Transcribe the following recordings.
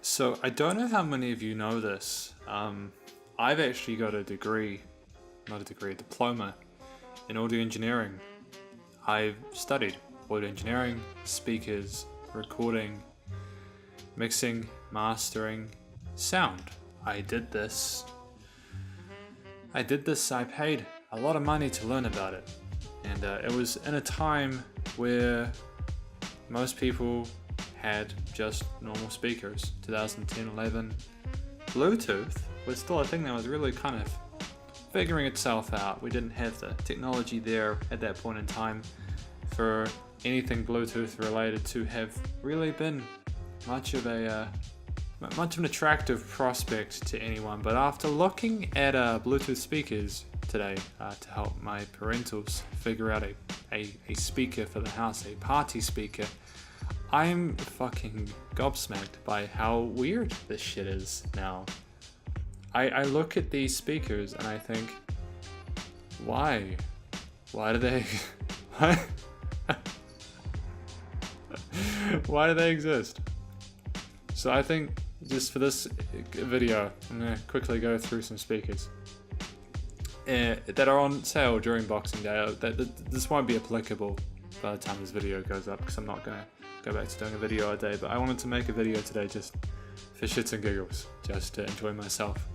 So I don't know how many of you know this. I've actually got a degree, not a degree, a diploma in audio engineering. I've studied audio engineering, speakers, recording, mixing, mastering, sound. I paid a lot of money to learn about it. And it was in a time where most people had just normal speakers. 2010, 11. Bluetooth was still a thing that was really kind of figuring itself out. We didn't have the technology there at that point in time for anything Bluetooth related to have really been much of an attractive prospect to anyone. But after looking at Bluetooth speakers today to help my parentals figure out a speaker for the house, a party speaker, I'm fucking gobsmacked by how weird this shit is now. I look at these speakers and I think, why? Why do they... Why do they exist? So I think just for this video, I'm going to quickly go through some speakers that are on sale during Boxing Day. This won't be applicable by the time this video goes up because I'm not going to go back to doing a video a day, but I wanted to make a video today just for shits and giggles, just to enjoy myself.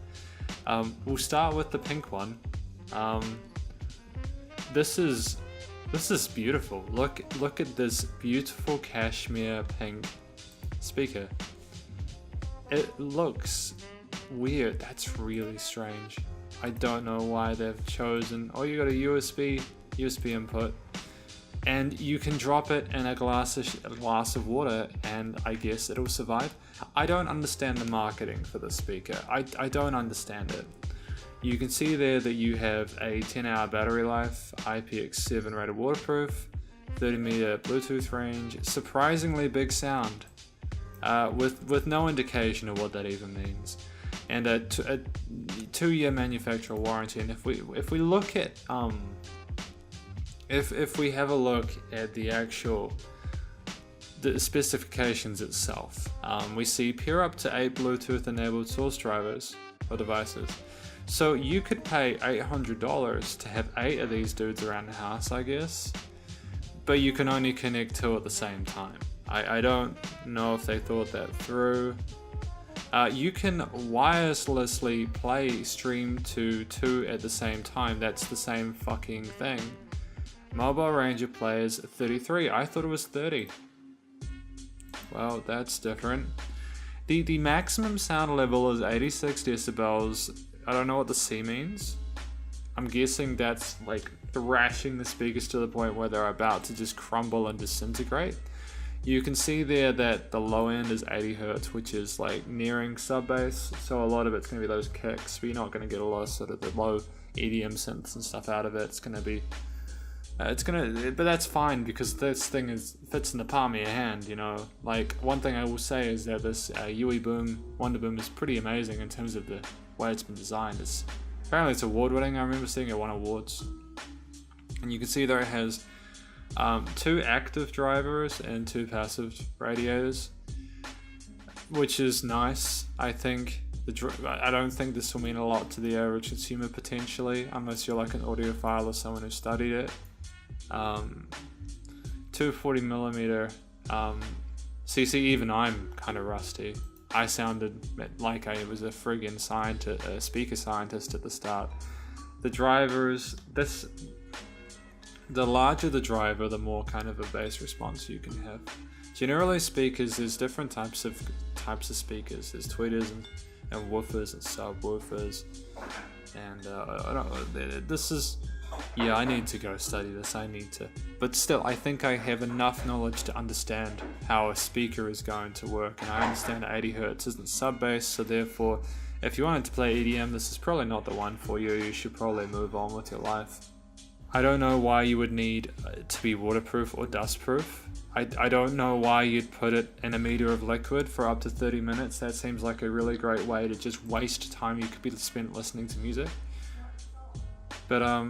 We'll start with the pink one. This is beautiful. Look at this beautiful cashmere pink speaker. It looks weird. That's really strange. I don't know why they've chosen. Oh, you got a USB input, and you can drop it in a glass of water, and I guess it'll survive. I don't understand the marketing for this speaker. I don't understand it. You can see there that you have a 10-hour battery life, IPX7 rated waterproof, 30-meter Bluetooth range, surprisingly big sound, with no indication of what that even means, and a 2-year manufacturer warranty. And if we look at if we have a look at the specifications itself, we see pure up to 8 Bluetooth enabled source drivers or devices. So you could pay $800 to have 8 of these dudes around the house, I guess, but you can only connect 2 at the same time. I don't know if they thought that through. You can wirelessly stream to 2 at the same time. That's the same fucking thing. Mobile range of players 33. I thought it was 30. Well, that's different. The maximum sound level is 86 decibels. I don't know what the C means. I'm guessing that's like thrashing the speakers to the point where they're about to just crumble and disintegrate. You can see there that the low end is 80 Hertz, which is like nearing sub bass. So a lot of it's going to be those kicks, but you're not going to get a lot of sort of the low EDM synths and stuff out of it. It's going to be... but that's fine because this thing fits in the palm of your hand, you know. Like, one thing I will say is that this UE Boom Wonder Boom is pretty amazing in terms of the way it's been designed. Apparently it's award winning. I remember seeing it won awards, and you can see there it has 2 active drivers and 2 passive radiators, which is nice. I think I don't think this will mean a lot to the average consumer potentially, unless you're like an audiophile or someone who studied it. 240mm. See, even I'm kind of rusty. I sounded like I was a friggin' speaker scientist at the start. The drivers, the larger the driver, the more kind of a bass response you can have. Generally, speakers, there's different types of speakers. There's tweeters and woofers and subwoofers, and I don't know. This is. Yeah, I need to go study this, but still, I think I have enough knowledge to understand how a speaker is going to work, and I understand 80 Hertz isn't sub-bass, so therefore, if you wanted to play EDM, this is probably not the one for you. You should probably move on with your life. I don't know why you would need to be waterproof or dustproof. I don't know why you'd put it in a meter of liquid for up to 30 minutes. That seems like a really great way to just waste time you could be spent listening to music. But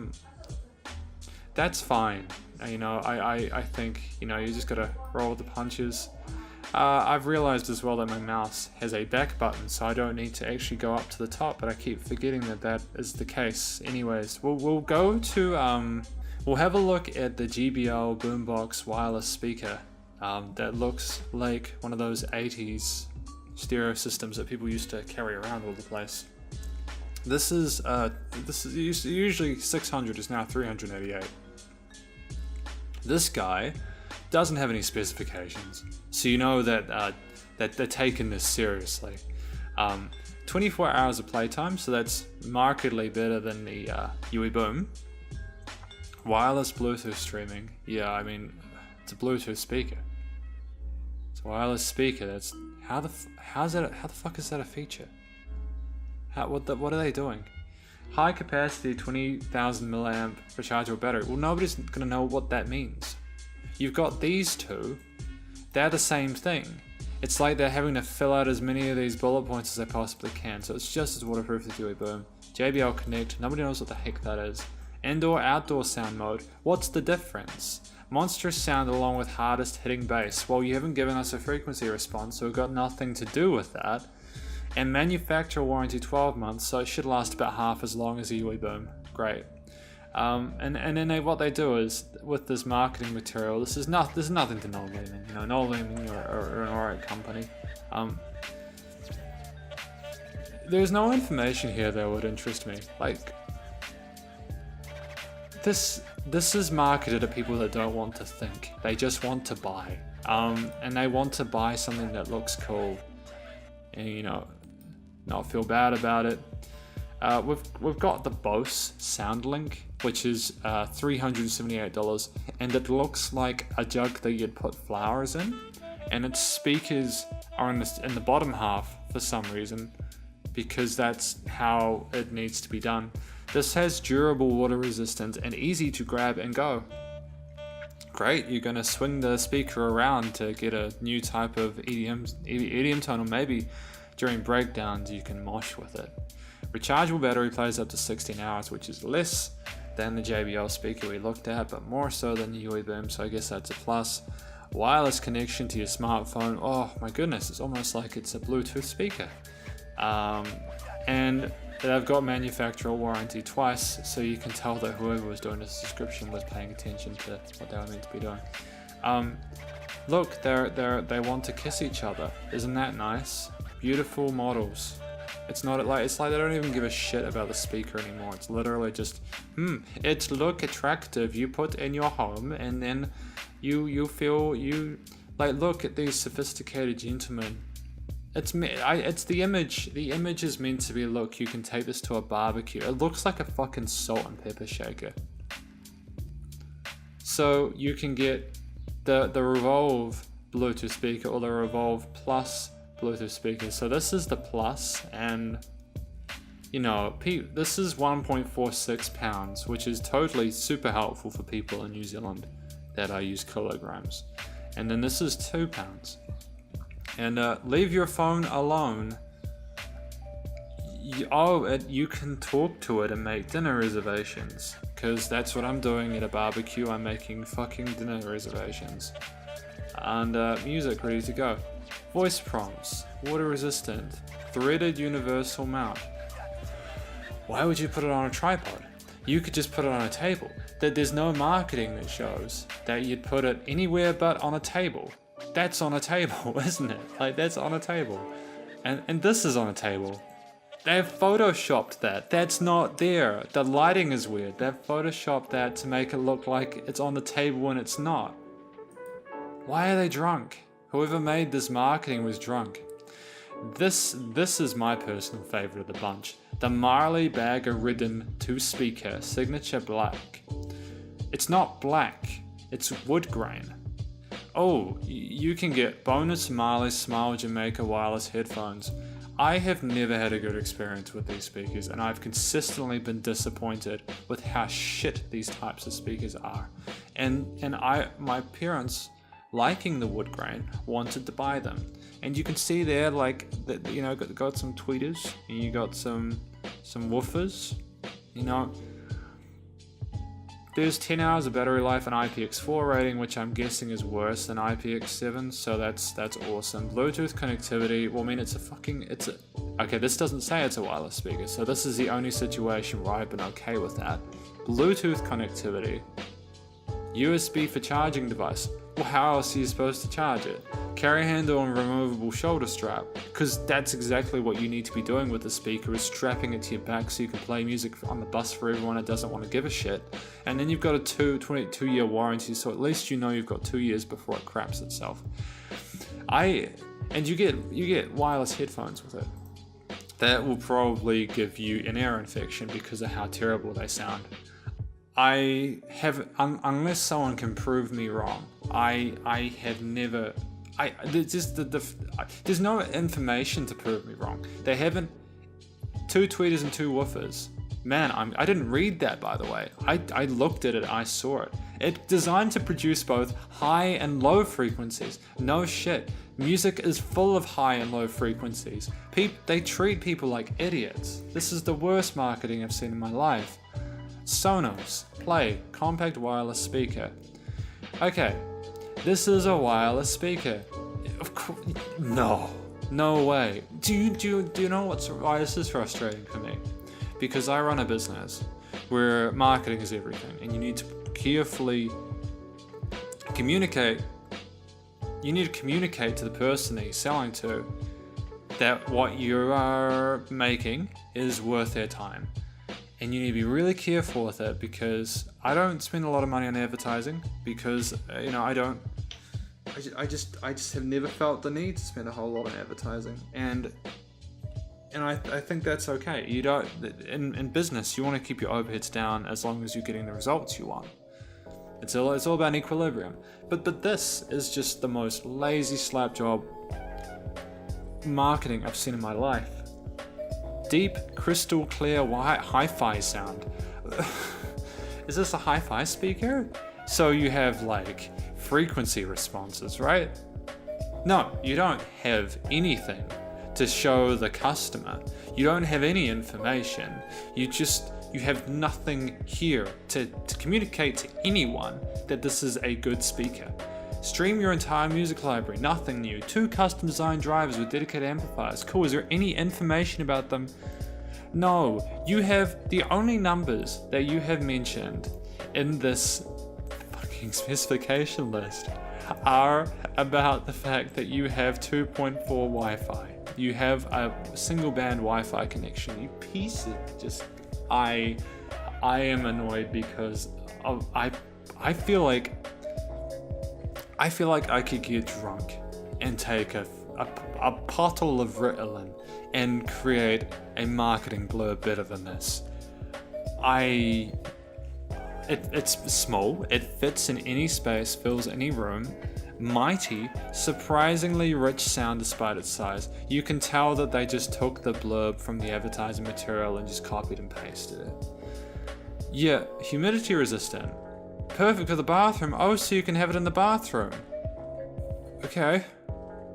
that's fine. You know, I think, you know, you just gotta roll with the punches. I've realized as well that my mouse has a back button, so I don't need to actually go up to the top, but I keep forgetting that that is the case. Anyways, we'll go to, we'll have a look at the JBL Boombox wireless speaker that looks like one of those 80s stereo systems that people used to carry around all the place. This is usually 600, is now 388. This guy doesn't have any specifications, so you know that that they're taking this seriously. 24 hours of playtime, so that's markedly better than the UE Boom. Wireless Bluetooth streaming, yeah, I mean, it's a Bluetooth speaker. It's a wireless speaker. That's how the fuck is that a feature? What are they doing? High capacity 20,000 milliamp rechargeable battery. Well, nobody's gonna know what that means. You've got these two, they're the same thing. It's like they're having to fill out as many of these bullet points as they possibly can, so it's just as waterproof as UE Boom. JBL Connect, nobody knows what the heck that is. Indoor, outdoor sound mode, what's the difference? Monstrous sound along with hardest hitting bass. Well, you haven't given us a frequency response, so we've got nothing to do with that. And manufacturer warranty 12 months, so it should last about half as long as a UE Boom. Great. And then what they do is, with this marketing material, this is nothing to Noel Leeming. You know, Noel Leeming are an alright company. There's no information here that would interest me. Like, this is marketed at people that don't want to think. They just want to buy. And they want to buy something that looks cool. And, you know, not feel bad about it. We've got the Bose SoundLink, which is $378, and it looks like a jug that you'd put flowers in, and its speakers are in the bottom half for some reason, because that's how it needs to be done. This has durable water resistance and easy to grab and go. Great, you're gonna swing the speaker around to get a new type of EDM tone, or maybe during breakdowns you can mosh with it. Rechargeable battery plays up to 16 hours, which is less than the JBL speaker we looked at, but more so than the UE Boom, so I guess that's a plus. Wireless connection to your smartphone, oh my goodness, it's almost like it's a Bluetooth speaker. And they've got manufacturer warranty twice, so you can tell that whoever was doing this subscription was paying attention to what they were meant to be doing. Look, they want to kiss each other. Isn't that nice? Beautiful models. It's like they don't even give a shit about the speaker anymore. It's literally just, it's look attractive. You put in your home, and then you feel like, look at these sophisticated gentlemen. It's the image. The image is meant to be, look, you can take this to a barbecue. It looks like a fucking salt and pepper shaker. So you can get the Revolve Bluetooth speaker or the Revolve Plus Bluetooth speaker. So this is the Plus, and you know, this is 1.46 pounds, which is totally super helpful for people in New Zealand that use kilograms. And then this is 2 pounds. And leave your phone alone. You can talk to it and make dinner reservations, because that's what I'm doing at a barbecue. I'm making fucking dinner reservations. And music ready to go. Voice prompts, water resistant, threaded universal mount. Why would you put it on a tripod? You could just put it on a table. There's no marketing that shows that you'd put it anywhere but on a table. That's on a table, isn't it? Like, that's on a table. And this is on a table. They've photoshopped that. That's not there. The lighting is weird. They've photoshopped that to make it look like it's on the table when it's not. Why are they drunk? Whoever made this marketing was drunk. This is my personal favorite of the bunch. The Marley Bagger Ridden 2-speaker signature black. It's not black, it's wood grain. Oh, you can get bonus Marley Smile Jamaica wireless headphones. I have never had a good experience with these speakers, and I've consistently been disappointed with how shit these types of speakers are. And my parents, liking the wood grain, wanted to buy them. And you can see there, like, that, you know, got some tweeters, and you got some woofers, you know. There's 10 hours of battery life and IPX4 rating, which I'm guessing is worse than IPX7, so that's awesome. Bluetooth connectivity, well, I mean, okay, this doesn't say it's a wireless speaker, so this is the only situation where I've been okay with that. Bluetooth connectivity, USB for charging device. Well, how else are you supposed to charge it? Carry handle and removable shoulder strap, because that's exactly what you need to be doing with the speaker, is strapping it to your back so you can play music on the bus for everyone that doesn't want to give a shit. And then you've got a 22-year warranty, so at least you know you've got 2 years before it craps itself. And you get wireless headphones with it. That will probably give you an ear infection because of how terrible they sound. Unless someone can prove me wrong, I have never. There's no information to prove me wrong. They haven't. 2 tweeters and 2 woofers. Man, I didn't read that, by the way. I looked at it, I saw it. It's designed to produce both high and low frequencies. No shit. Music is full of high and low frequencies. They treat people like idiots. This is the worst marketing I've seen in my life. Sonos Play compact wireless speaker. Okay, this is a wireless speaker. Of course, no way. Do you know why this is frustrating for me? Because I run a business where marketing is everything, and you need to carefully communicate. You need to communicate to the person that you're selling to that what you are making is worth their time. And you need to be really careful with it, because I don't spend a lot of money on advertising, because I just have never felt the need to spend a whole lot on advertising, and I think that's okay. You don't in business, you want to keep your overheads down as long as you're getting the results you want. It's all about equilibrium. But this is just the most lazy slap job marketing I've seen in my life. Deep, crystal clear, white hi-fi sound. Is this a hi-fi speaker? So you have like frequency responses, right? No, you don't have anything to show the customer. You don't have any information. You have nothing here to communicate to anyone that this is a good speaker. Stream your entire music library, nothing new. 2 custom designed drivers with dedicated amplifiers. Cool, is there any information about them? No, you have the only numbers that you have mentioned in this fucking specification list are about the fact that you have 2.4 Wi-Fi. You have a single band Wi-Fi connection. You piece of I am annoyed because I feel like I could get drunk and take a bottle of Ritalin and create a marketing blurb better than this. It's small, it fits in any space, fills any room. Mighty, surprisingly rich sound despite its size. You can tell that they just took the blurb from the advertising material and just copied and pasted it. Yeah, humidity resistant. Perfect for the bathroom. Oh, so you can have it in the bathroom. Okay.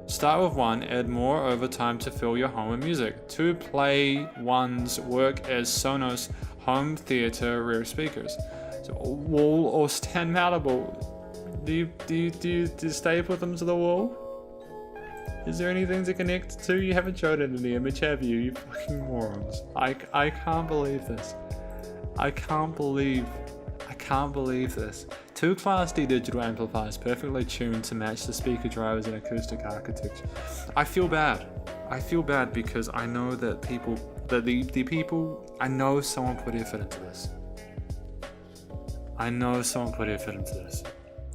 Start with 1, add more over time to fill your home with music. 2 play ones work as Sonos home theater rear speakers. So wall or stand mountable. Do you staple them to the wall? Is there anything to connect to? You haven't showed it in the image, have you? You fucking morons. I can't believe this. I can't believe this. 2 Class D digital amplifiers perfectly tuned to match the speaker drivers and acoustic architecture. I feel bad because I know that I know someone put effort into this.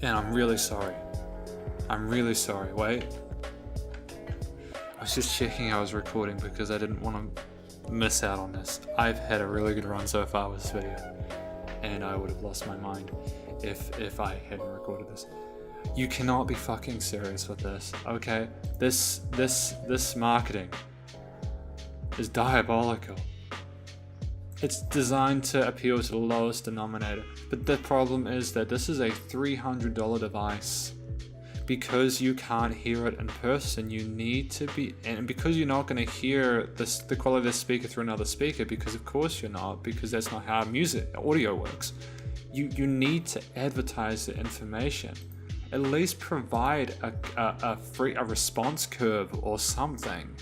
And I'm really sorry. Wait. I was just checking I was recording because I didn't want to miss out on this. I've had a really good run so far with this video, and I would have lost my mind if I hadn't recorded this. You cannot be fucking serious with this, okay? This marketing is diabolical. It's designed to appeal to the lowest denominator, but the problem is that this is a $300 device. Because you can't hear it in person, you need to be, and because you're not going to hear the quality of the speaker through another speaker, because of course you're not, because that's not how audio works. you need to advertise the information. At least provide a response curve or something.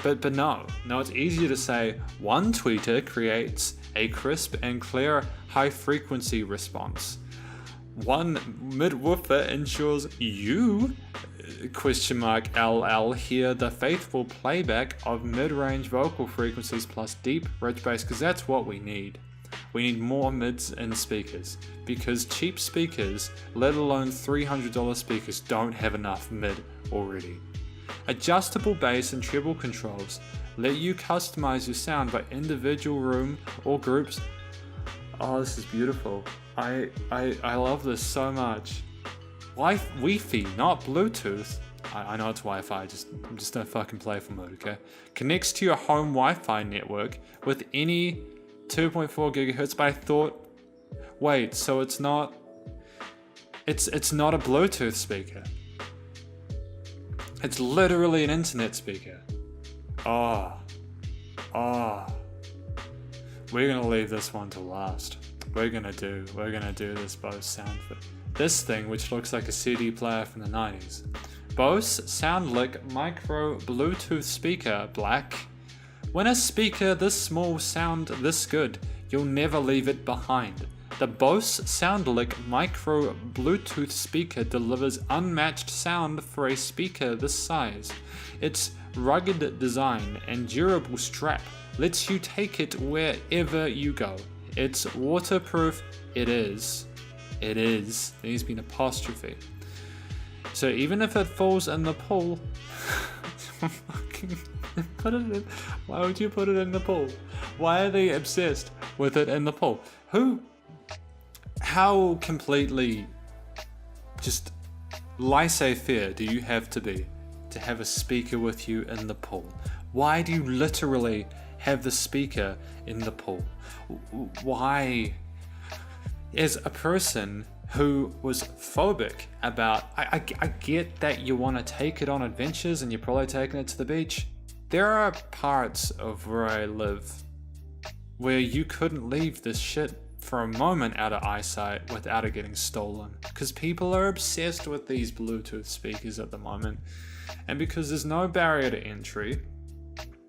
But no, it's easier to say one tweeter creates a crisp and clear high frequency response. One mid-woofer ensures you $LL hear the faithful playback of mid-range vocal frequencies plus deep rich bass, because that's what we need. We need more mids in speakers, because cheap speakers, let alone $300 speakers, don't have enough mid already. Adjustable bass and treble controls let you customize your sound by individual room or groups. Oh, this is beautiful. I love this so much. Wi-Fi, not Bluetooth. I know it's Wi-Fi, I'm just in a fucking playful mode, okay? Connects to your home Wi-Fi network with any 2.4 gigahertz, but I thought, wait, so it's not a Bluetooth speaker. It's literally an internet speaker. Oh. We're gonna leave this one to last. We're gonna do this Bose sound for this thing, which looks like a CD player from the 90s. Bose SoundLick Micro Bluetooth Speaker Black. When a speaker this small sound this good, you'll never leave it behind. The Bose SoundLick Micro Bluetooth speaker delivers unmatched sound for a speaker this size. Its rugged design and durable strap lets you take it wherever you go. It's waterproof. It is. There's been apostrophe. So even if it falls in the pool, put it in. Why would you put it in the pool? Why are they obsessed with it in the pool? How completely just laissez-faire do you have to be to have a speaker with you in the pool? Why do you literally have the speaker in the pool? Why? As a person who was phobic about, I get that you want to take it on adventures and you're probably taking it to the beach. There are parts of where I live where you couldn't leave this shit for a moment out of eyesight without it getting stolen, because people are obsessed with these Bluetooth speakers at the moment, and because there's no barrier to entry,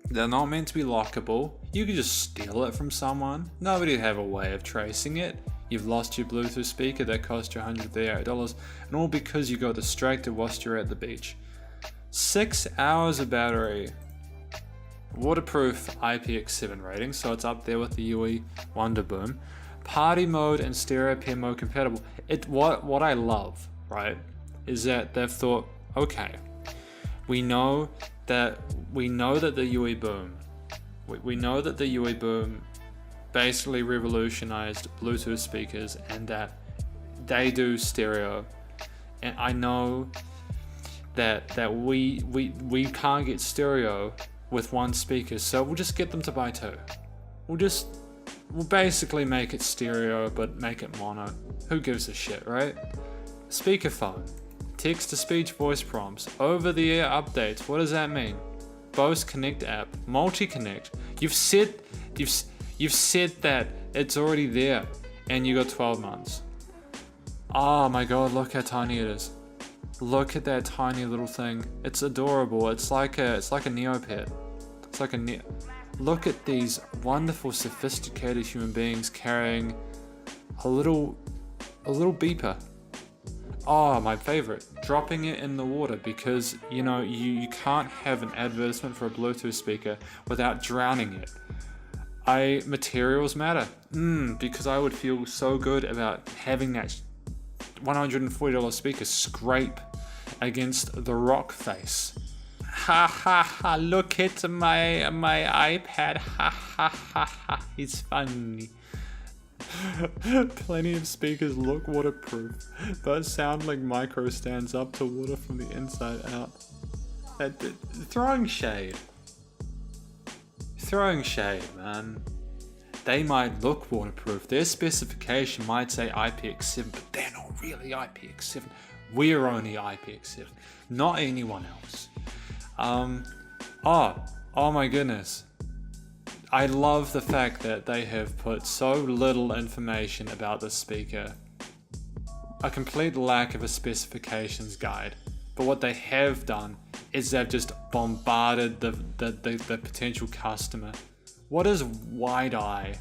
they're not meant to be lockable. You can just steal it from someone. Nobody would have a way of tracing it. You've lost your Bluetooth speaker that cost you $138, and all because you got distracted whilst you're at the beach. 6 hours of battery. Waterproof IPX7 rating, so it's up there with the UE Wonder Boom. Party mode and stereo PM mode compatible. What I love, right, is that they've thought, okay, we know that the UE Boom, we know that the UE Boom basically revolutionized Bluetooth speakers and that they do stereo, and I know that we can't get stereo with one speaker, so we'll just get them to buy two. We'll basically make it stereo but make it mono. Who gives a shit, right? Speakerphone, text-to-speech voice prompts, over-the-air updates. What does that mean? Bose Connect app, multi-connect. You've said that it's already there, and you got 12 months. Oh my god, look how tiny it is. Look at that tiny little thing. It's adorable. It's like a Neopet. Look at these wonderful, sophisticated human beings carrying a little beeper. Oh, my favorite. Dropping it in the water, because you can't have an advertisement for a Bluetooth speaker without drowning it. Materials matter. Because I would feel so good about having that $140 speaker scrape against the rock face. Ha ha ha, look at my iPad, ha ha ha ha, it's funny. Plenty of speakers look waterproof, but sound like micro stands up to water from the inside out. Throwing shade, man. They might look waterproof. Their specification might say IPX7, but they're not really IPX7. We're only IPX7, not anyone else. Oh my goodness. I love the fact that they have put so little information about the speaker. A complete lack of a specifications guide. But what they have done is they've just bombarded the potential customer. What is wide-eye?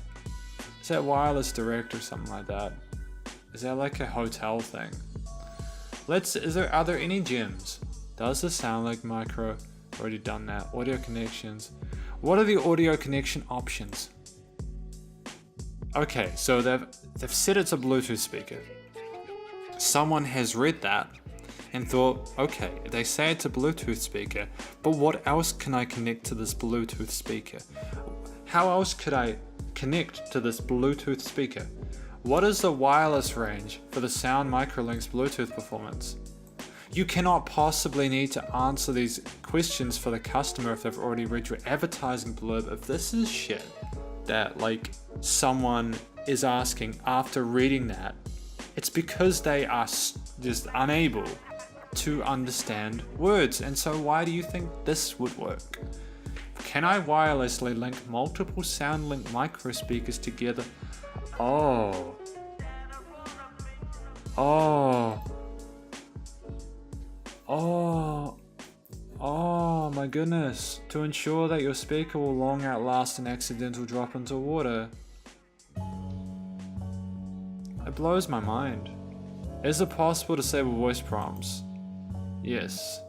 Is that wireless direct or something like that? Is that like a hotel thing? Are there any gems? Does this sound like micro? Already done that. Audio connections. What are the audio connection options? Okay, so they've said it's a Bluetooth speaker. Someone has read that and thought, okay, they say it's a Bluetooth speaker, but what else can I connect to this Bluetooth speaker? How else could I connect to this Bluetooth speaker? What is the wireless range for the Sound Microlinks Bluetooth performance? You cannot possibly need to answer these questions for the customer if they've already read your advertising blurb. If this is shit that like someone is asking after reading that, it's because they are just unable to understand words. And so why do you think this would work? Can I wirelessly link multiple SoundLink micro speakers together? Oh my goodness. To ensure that your speaker will long outlast an accidental drop into water. It blows my mind. Is it possible to disable voice prompts? Yes.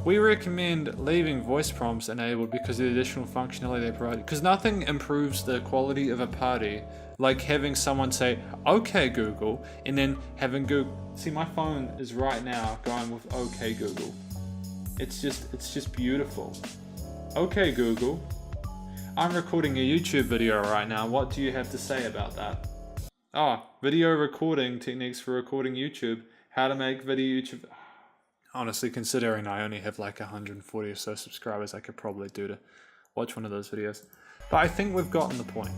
We recommend leaving voice prompts enabled because of the additional functionality they provide. Because nothing improves the quality of a party like having someone say, "Okay Google," and then having Google. See, my phone is right now going with "Okay Google." It's just beautiful. "Okay Google, I'm recording a YouTube video right now. What do you have to say about that?" Video recording techniques for recording YouTube. How to make video YouTube. Honestly, considering I only have like 140 or so subscribers, I could probably do to watch one of those videos. But I think we've gotten the point.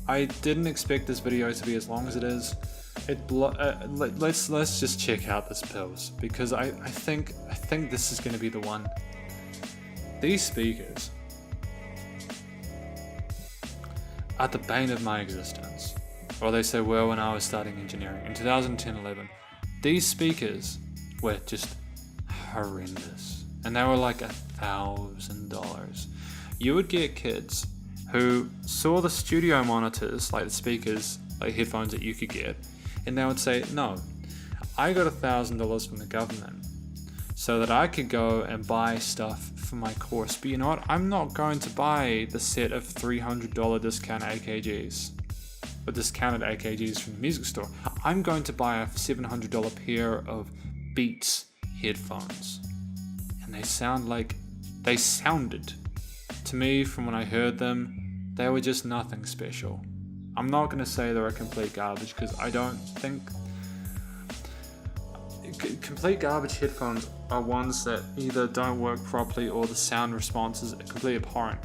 I didn't expect this video to be as long as it is. Let's just check out this pills, because I think this is going to be the one. These speakers are the bane of my existence. Or they say were when I was studying engineering in 2010-11. These speakers were just horrendous, and they were like $1,000. You would get kids who saw the studio monitors, like the speakers, like headphones that you could get, and they would say, "No, I got $1,000 from the government so that I could go and buy stuff for my course, but you know what, I'm not going to buy the set of $300 discount AKGs or discounted AKGs from the music store. I'm going to buy a $700 pair of Beats headphones." And they sounded to me, from when I heard them, they were just nothing special. I'm not going to say they're a complete garbage, because I don't think complete garbage headphones are ones that either don't work properly or the sound response is completely abhorrent.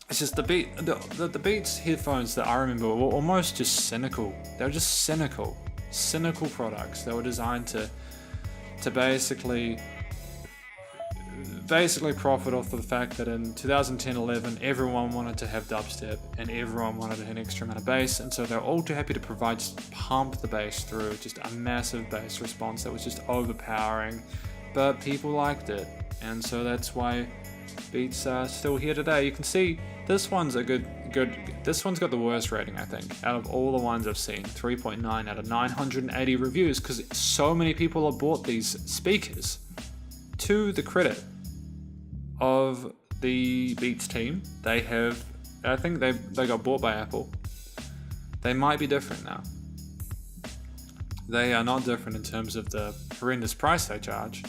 It's just the Beats headphones that I remember were almost just cynical. They were just cynical products that were designed to basically profit off of the fact that in 2010-11 everyone wanted to have dubstep and everyone wanted an extra amount of bass, and so they're all too happy to pump the bass through just a massive bass response that was just overpowering, but people liked it, and so that's why Beats are still here today. You can see this one's a good. This one's got the worst rating, I think, out of all the ones I've seen. 3.9 out of 980 reviews, because so many people have bought these speakers. To the credit of the Beats team, I think they got bought by Apple. They might be different now. They are not different in terms of the horrendous price they charge.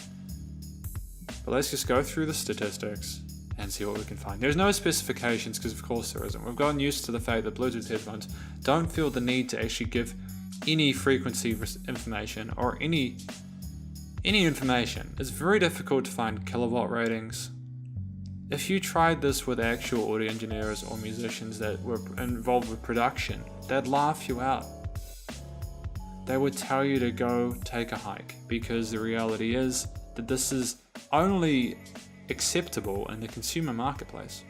But let's just go through the statistics and see what we can find. There's no specifications, because of course there isn't. We've gotten used to the fact that Bluetooth headphones don't feel the need to actually give any frequency information or any information. It's very difficult to find kilowatt ratings. If you tried this with actual audio engineers or musicians that were involved with production, they'd laugh you out. They would tell you to go take a hike, because the reality is that this is only acceptable in the consumer marketplace.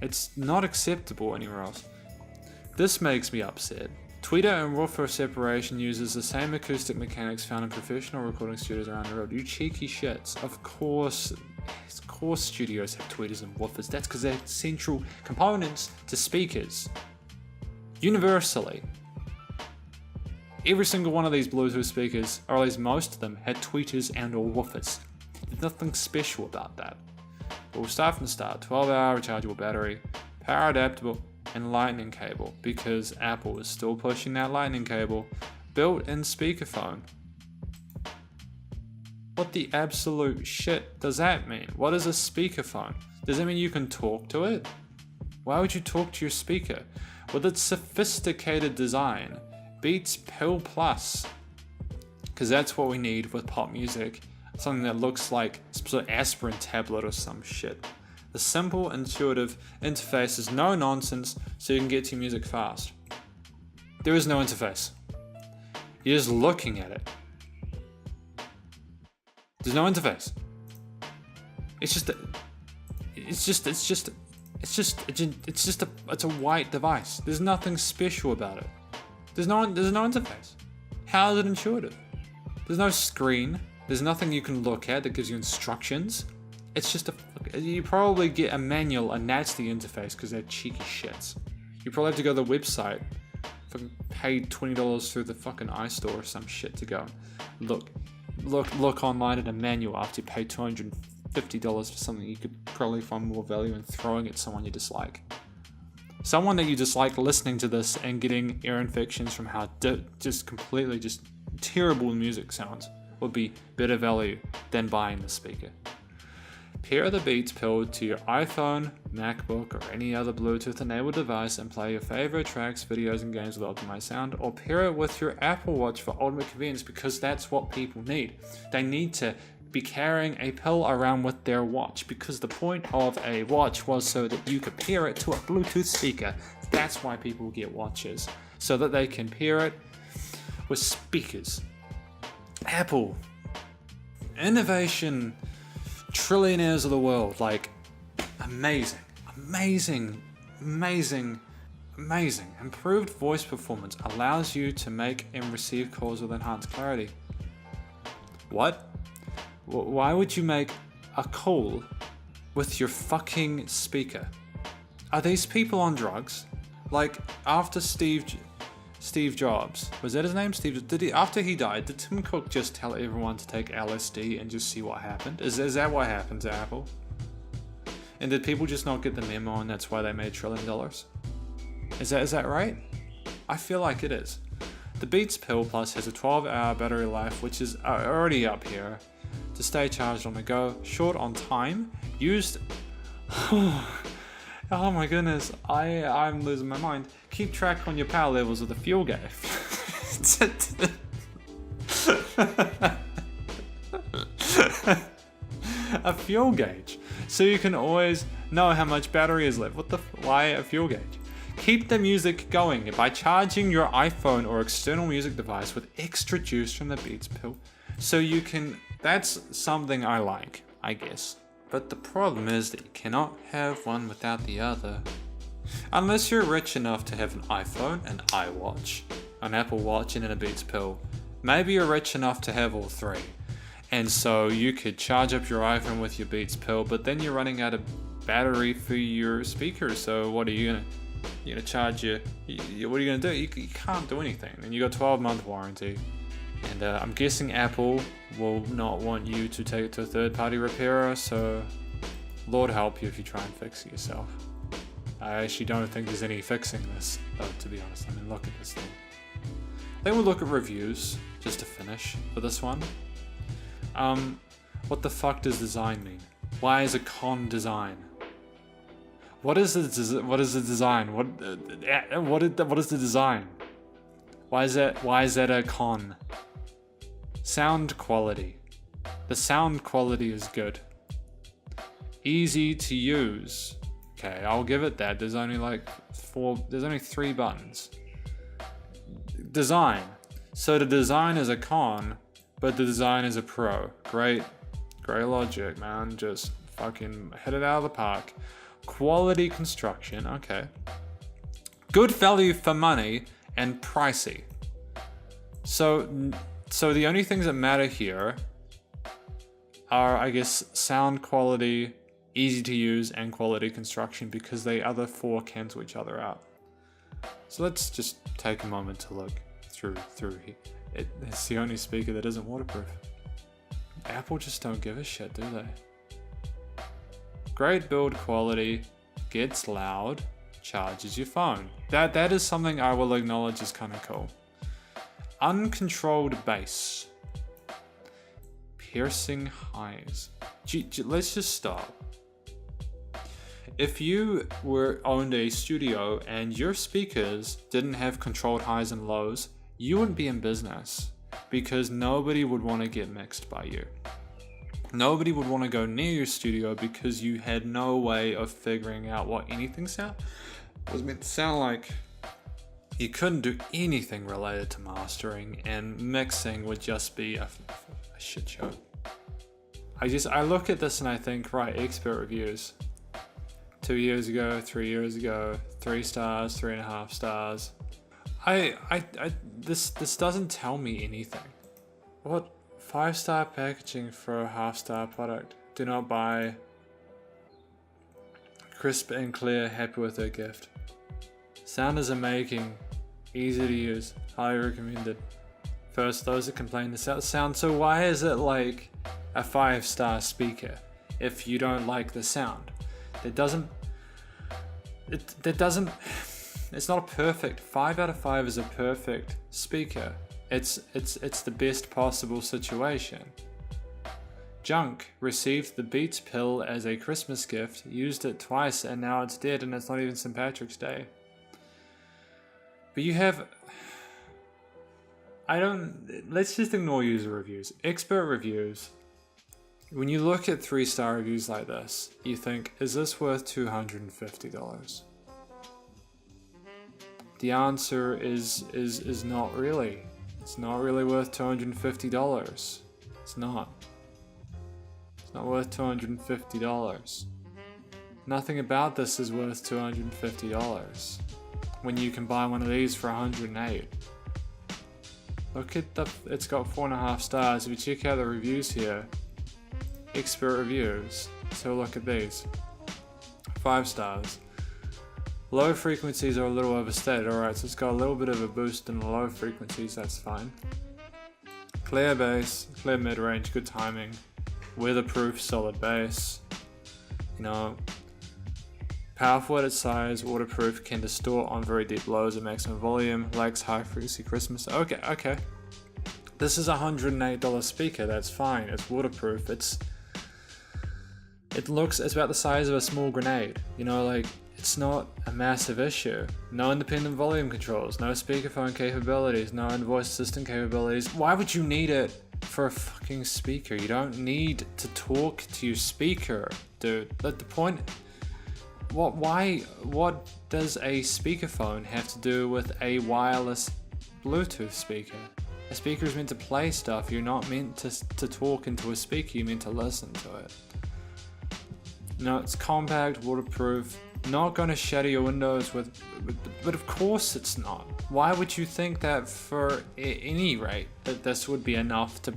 It's not acceptable anywhere else. This makes me upset. Tweeter and woofer separation uses the same acoustic mechanics found in professional recording studios around the world. You cheeky shits. Of course studios have tweeters and woofers. That's because they're central components to speakers. Universally. Every single one of these Bluetooth speakers, or at least most of them, had tweeters and or woofers. There's nothing special about that. But we'll start from the start. 12-hour rechargeable battery, power adaptable, and lightning cable, because Apple is still pushing that lightning cable. Built-in speakerphone. What the absolute shit does that mean? What is a speakerphone? Does that mean you can talk to it? Why would you talk to your speaker? With its sophisticated design, Beats Pill Plus, because that's what we need with pop music. Something that looks like some sort of aspirin tablet or some shit. The simple, intuitive interface is no nonsense, so you can get to your music fast. There is no interface. You're just looking at it. There's no interface. It's a white device. There's nothing special about it. There's no interface. How is it intuitive? There's no screen. There's nothing you can look at that gives you instructions. It's just you probably get a manual and that's the interface because they're cheeky shits. You probably have to go to the website, fucking pay $20 through the fucking iStore or some shit to go look online at a manual after you pay $250 for something you could probably find more value in throwing at someone you dislike. Someone that you dislike listening to this and getting ear infections from how just terrible music sounds would be better value than buying the speaker. Pair the Beats Pill to your iPhone, MacBook, or any other Bluetooth-enabled device and play your favorite tracks, videos, and games with optimized sound, or pair it with your Apple Watch for ultimate convenience because that's what people need. They need to be carrying a pill around with their watch because the point of a watch was so that you could pair it to a Bluetooth speaker. That's why people get watches, so that they can pair it with speakers. Apple, innovation, trillionaires of the world, like amazing. Improved voice performance allows you to make and receive calls with enhanced clarity. What? Why would you make a call with your fucking speaker? Are these people on drugs? Like after Steve Jobs, was that his name? After he died, did Tim Cook just tell everyone to take LSD and just see what happened? Is that what happened to Apple? And did people just not get the memo and that's why they made $1 trillion? Is that right? I feel like it is. The Beats Pill Plus has a 12-hour battery life, which is already up here, to stay charged on the go, short on time, used... Oh my goodness, I'm losing my mind. Keep track on your power levels of the fuel gauge. A fuel gauge, so you can always know how much battery is left. Why a fuel gauge? Keep the music going by charging your iPhone or external music device with extra juice from the Beats Pill. So you can, that's something I like, I guess. But the problem is that you cannot have one without the other. Unless you're rich enough to have an iPhone, an iWatch, an Apple Watch, and a Beats Pill. Maybe you're rich enough to have all three. And so you could charge up your iPhone with your Beats Pill, but then you're running out of battery for your speakers. So what are you gonna charge what are you gonna do? You can't do anything. And you got 12-month warranty. And I'm guessing Apple will not want you to take it to a third-party repairer, so Lord help you if you try and fix it yourself. I actually don't think there's any fixing this, though, to be honest. I mean, look at this thing. Then we'll look at reviews, just to finish for this one. What the fuck does design mean? Why is a con design? What is the design? What is the design? Why is that a con? Sound quality. The sound quality is good. Easy to use. Okay, I'll give it that. There's only there's only 3 buttons. Design. So the design is a con, but the design is a pro. Great logic, man. Just fucking hit it out of the park. quality construction, okay. Good value for money and pricey. So the only things that matter here are, I guess, sound quality, easy to use, and quality construction, because the other four cancel each other out. So let's just take a moment to look through here. It's the only speaker that isn't waterproof. Apple just don't give a shit, do they? Great build quality, gets loud, charges your phone. That is something I will acknowledge is kind of cool. Uncontrolled bass. Piercing highs. Let's just stop. If you owned a studio and your speakers didn't have controlled highs and lows, you wouldn't be in business, because nobody would want to get mixed by you. Nobody would want to go near your studio because you had no way of figuring out what anything was meant to sound like. You couldn't do anything related to mastering, and mixing would just be a shit show. I look at this and I think, right, expert reviews. 2 years ago, 3 years ago, 3 stars, 3.5 stars. This doesn't tell me anything. What? 5-star packaging for a half-star product. Do not buy. Crisp and clear, happy with their gift. Sound is amazing, easy to use, highly recommended. First, those that complain the sound. So why is it like a 5-star speaker if you don't like the sound? It's not a perfect. 5 out of 5 is a perfect speaker. It's the best possible situation. Junk received the Beats pill as a Christmas gift, used it twice, and now it's dead, and it's not even St. Patrick's Day. But you have... let's just ignore user reviews. Expert reviews. When you look at 3-star reviews like this, you think, is this worth $250? The answer is not really. It's not really worth $250. It's not. It's not worth $250. Nothing about this is worth $250 when you can buy one of these for $108. Look at it's got 4.5 stars. If you check out the reviews here, expert reviews, so look at these. 5 stars. Low frequencies are a little overstated. Alright, so it's got a little bit of a boost in the low frequencies, that's fine. Clear bass, clear mid-range, good timing. Weatherproof, solid bass. You know, powerful at its size, waterproof, can distort on very deep lows at maximum volume, likes high frequency Christmas. Okay. This is a $108 speaker, that's fine. It's waterproof, it's about the size of a small grenade. You know, like, it's not a massive issue. No independent volume controls, no speakerphone capabilities, no voice assistant capabilities. Why would you need it for a fucking speaker? You don't need to talk to your speaker, dude. But the point, what does a speakerphone have to do with a wireless Bluetooth speaker? A speaker is meant to play stuff. You're not meant to talk into a speaker, you're meant to listen to it. No, it's compact, waterproof, not going to shatter your windows but of course it's not. Why would you think that for any rate that this would be enough to...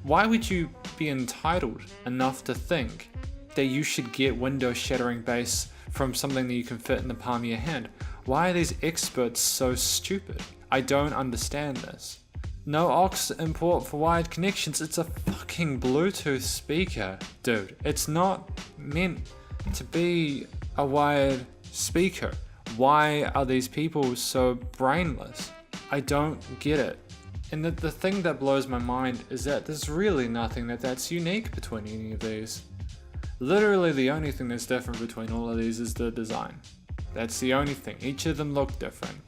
Why would you be entitled enough to think that you should get window shattering bass from something that you can fit in the palm of your hand? Why are these experts so stupid? I don't understand this. No aux import for wired connections. It's a fucking Bluetooth speaker, dude. It's not meant to be a wired speaker. Why are these people so brainless? I don't get it. And the thing that blows my mind is that there's really nothing that's unique between any of these. Literally the only thing that's different between all of these is the design. That's the only thing. Each of them look different.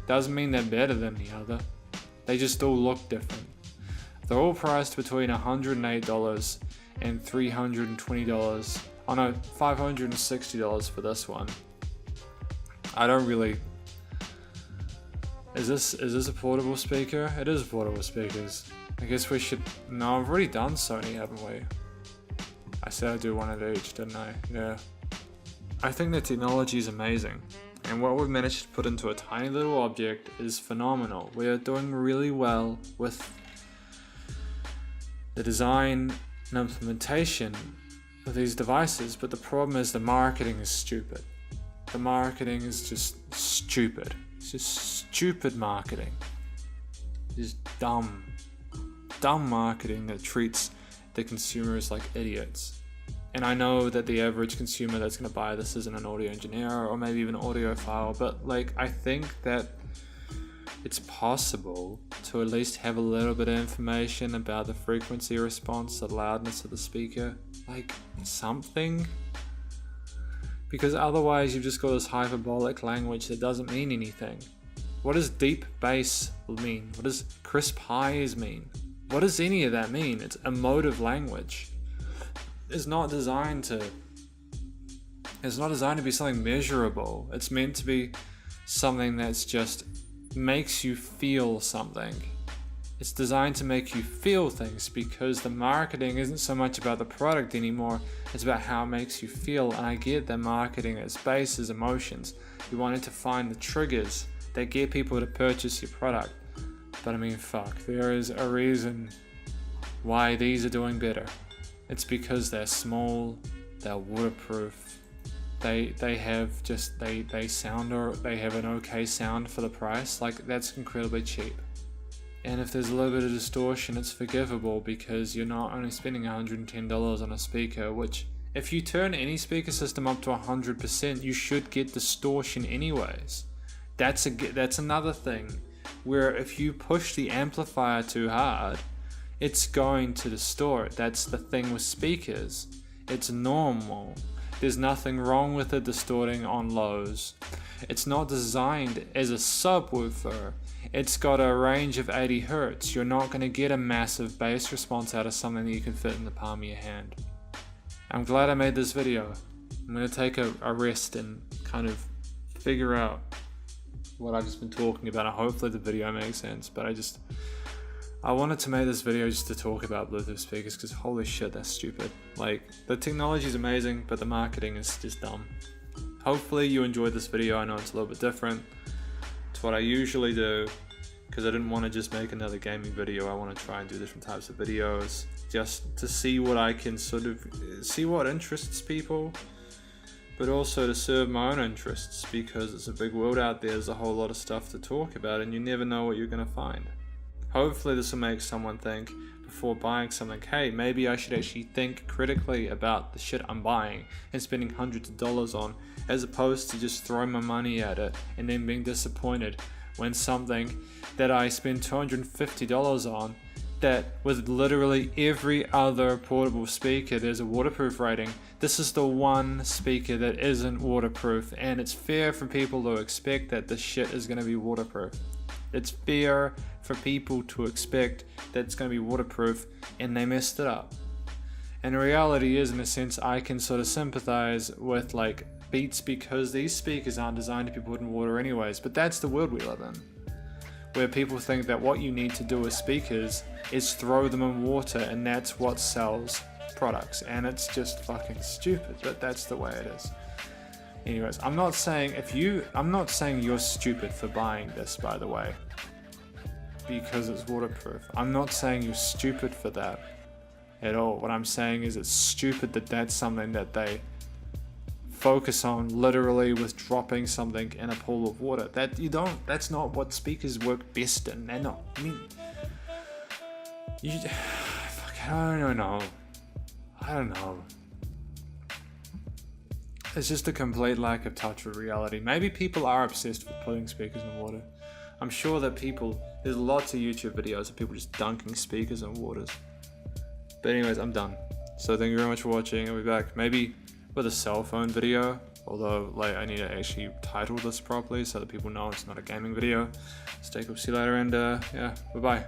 Doesn't mean they're better than the other. They just all look different. They're all priced between $108 and $320. Oh no, $560 for this one. I don't really... Is this a portable speaker? It is portable speakers. I guess we should... No, I've already done Sony, haven't we? I said I'd do one of each, didn't I? Yeah. I think the technology is amazing, and what we've managed to put into a tiny little object is phenomenal. We are doing really well with the design and implementation of these devices, but the problem is the marketing is stupid. The marketing is just stupid. It's just stupid marketing. Just dumb marketing that treats the consumers like idiots. And I know that the average consumer that's going to buy this isn't an audio engineer or maybe even an audiophile, but like, I think that it's possible to at least have a little bit of information about the frequency response, the loudness of the speaker, like something. Because otherwise you've just got this hyperbolic language that doesn't mean anything. What does deep bass mean? What does crisp highs mean? What does any of that mean? It's emotive language. It's not designed to be something measurable. It's meant to be something that's just makes you feel something. It's designed to make you feel things, because the marketing isn't so much about the product anymore, it's about how it makes you feel. And I get that marketing at its base is emotions. You wanted to find the triggers that get people to purchase your product. But I mean, fuck, there is a reason why these are doing better. It's because they're small, they're waterproof, they have an okay sound for the price. Like, that's incredibly cheap. And if there's a little bit of distortion, it's forgivable, because you're not only spending $110 on a speaker, which if you turn any speaker system up to 100%, you should get distortion anyways. That's another thing, where if you push the amplifier too hard, it's going to distort. That's the thing with speakers. It's normal. There's nothing wrong with it distorting on lows. It's not designed as a subwoofer. It's got a range of 80 Hertz. You're not going to get a massive bass response out of something that you can fit in the palm of your hand. I'm glad I made this video. I'm going to take a rest and kind of figure out what I've just been talking about, and hopefully the video makes sense. But I wanted to make this video just to talk about Bluetooth speakers, because holy shit, that's stupid. Like, the technology is amazing, but the marketing is just dumb. Hopefully you enjoyed this video. I know it's a little bit different. It's what I usually do, because I didn't want to just make another gaming video. I want to try and do different types of videos, just to see what I can sort of see what interests people, but also to serve my own interests, because it's a big world out there. There's a whole lot of stuff to talk about, and you never know what you're going to find. Hopefully this will make someone think before buying something, hey, maybe I should actually think critically about the shit I'm buying and spending hundreds of dollars on, as opposed to just throwing my money at it and then being disappointed when something that I spend $250 on, that with literally every other portable speaker there's a waterproof rating, this is the one speaker that isn't waterproof. And it's fair for people to expect that this shit is going to be waterproof. It's fair for people to expect that it's going to be waterproof, and they messed it up. And the reality is, in a sense, I can sort of sympathize with like Beats, because these speakers aren't designed to be put in water anyways. But that's the world we live in, where people think that what you need to do with speakers is throw them in water, and that's what sells products. And it's just fucking stupid, but that's the way it is. Anyways, I'm not saying you're stupid for buying this, by the way, because it's waterproof. I'm not saying you're stupid for that at all. What I'm saying is it's stupid that that's something that they focus on, literally with dropping something in a pool of water. That's not what speakers work best in. They're not. I mean, I don't know. It's just a complete lack of touch with reality. Maybe people are obsessed with putting speakers in water. I'm sure that there's lots of YouTube videos of people just dunking speakers in waters. But anyways, I'm done. So thank you very much for watching. I'll be back maybe with a cell phone video, although like I need to actually title this properly so that people know it's not a gaming video. Stay cool, see you later, and yeah, bye bye.